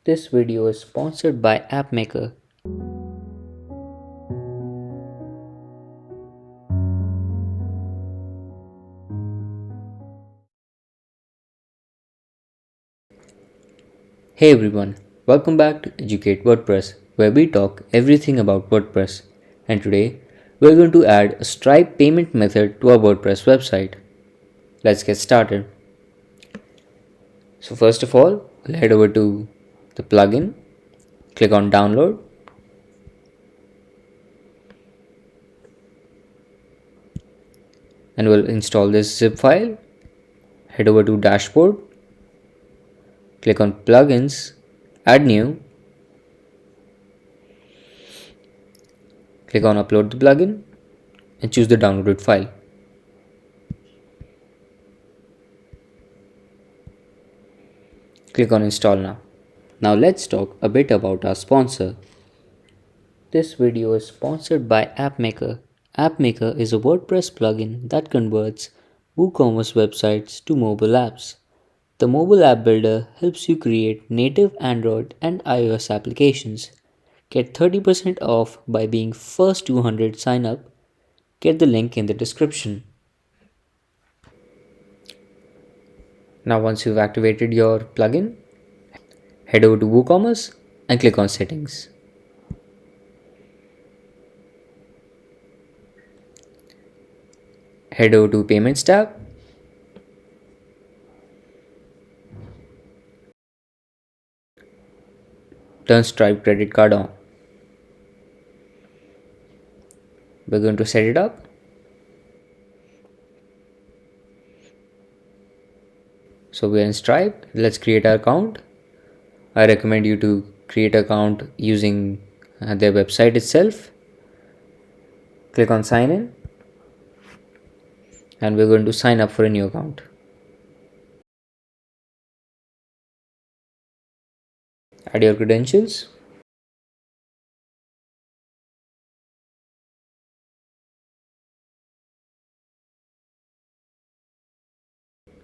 This video is sponsored by AppMaker. Hey everyone, welcome back to Educate WordPress, where we talk everything about WordPress. And today, we're going to add a Stripe payment method to our WordPress website. Let's get started. So first of all, we'll head over to the plugin, click on download, and we'll install this zip file. Head over to dashboard, click on plugins, add new, click on upload the plugin and choose the downloaded file. Click on install now. Now let's talk a bit about our sponsor. This video is sponsored by AppMaker. AppMaker is a WordPress plugin that converts WooCommerce websites to mobile apps. The mobile app builder helps you create native Android and iOS applications. Get 30% off by being first 200 sign up. Get the link in the description. Now once you've activated your plugin, head over to WooCommerce and click on settings. Head over to payments tab. Turn Stripe credit card on. We're going to set it up. So we're in Stripe. Let's create our account. I recommend you to create an account using their website itself. Click on sign in. And we're going to sign up for a new account. Add your credentials.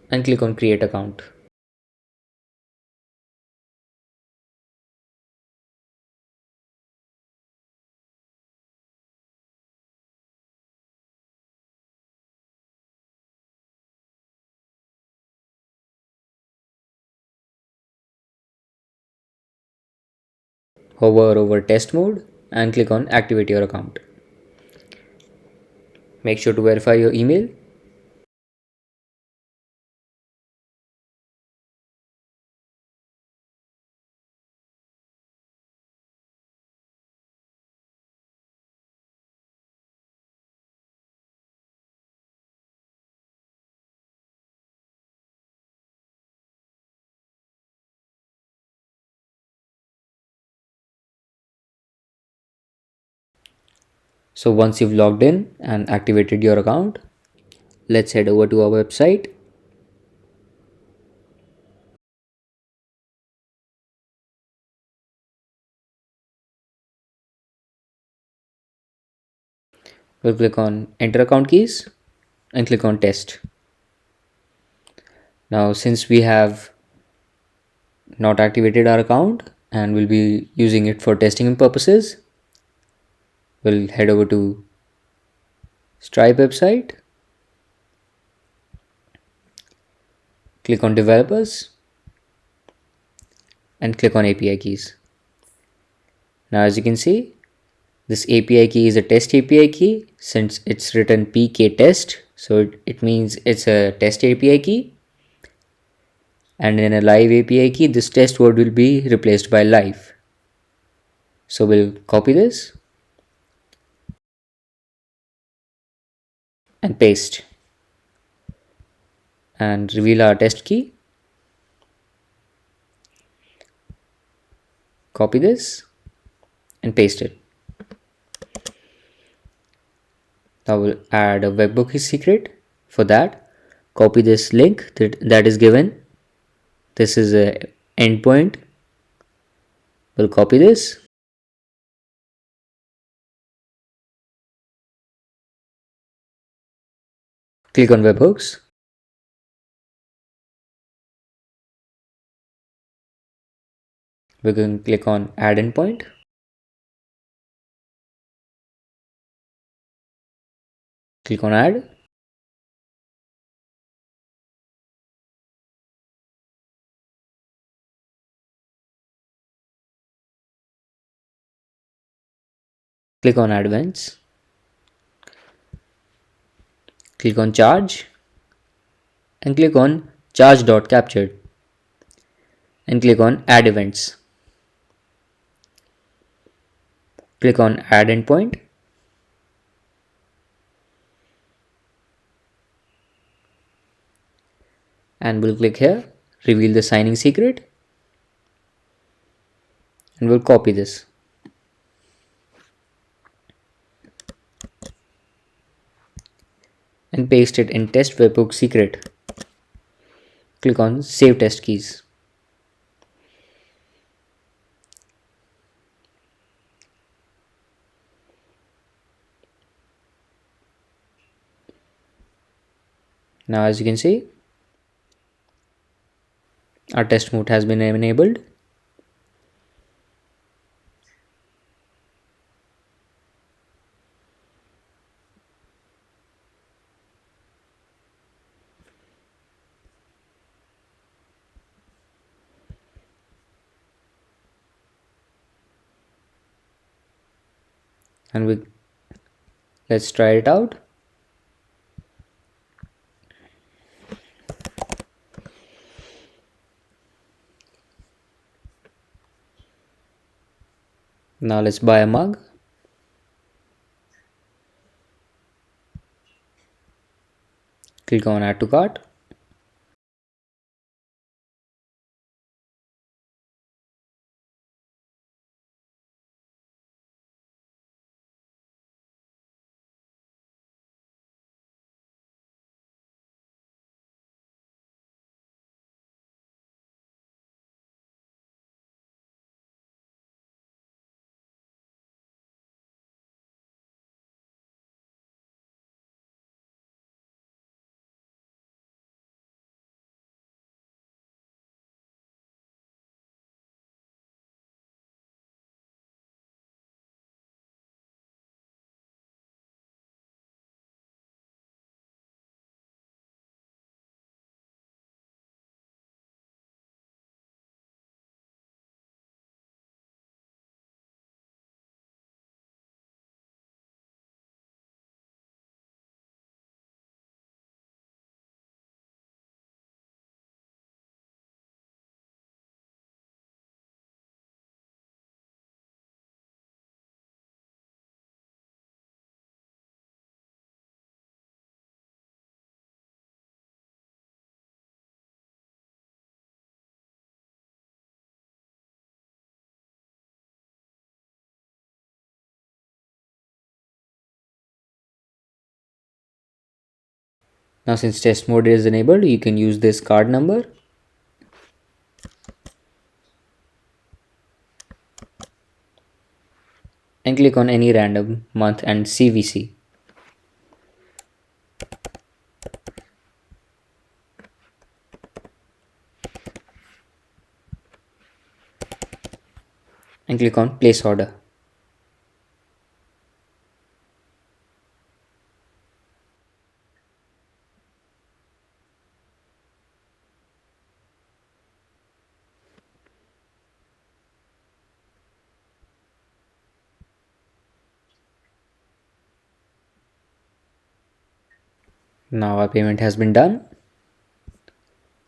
And click on create account. Hover over test mode and click on activate your account. Make sure to verify your email. So once you've logged in and activated your account, let's head over to our website. We'll click on enter account keys and click on test. Now since we have not activated our account and we'll be using it for testing purposes, we'll head over to Stripe website, click on developers and click on API keys. Now as you can see, this API key is a test API key since it's written PK test, so it means it's a test API key. And in a live API key, this test word will be replaced by live. So we'll copy this and paste and reveal our test key. Copy this and paste it. Now we'll add a webhook secret. For that, copy this link that is given. This is a endpoint. We'll copy this. Click on webhooks. We can click on add endpoint. Click on add. Click on add events. Click on charge and click on charge.captured and click on add events. Click on add endpoint. And we'll click here, reveal the signing secret, and we'll copy this. And paste it in test webhook secret. Click on save test keys. Now as you can see, our test mode has been enabled. And let's try it out. Now let's buy a mug. Click on add to cart. Now since test mode is enabled, you can use this card number and click on any random month and CVC. And click on place order. Now our payment has been done.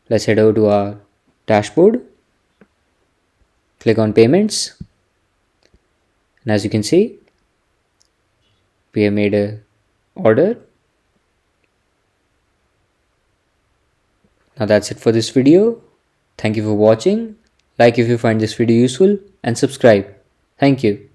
Let's head over to our dashboard. Click on payments. And as you can see, we have made a order. Now that's it for this video. Thank you for watching. Like if you find this video useful and subscribe. Thank you.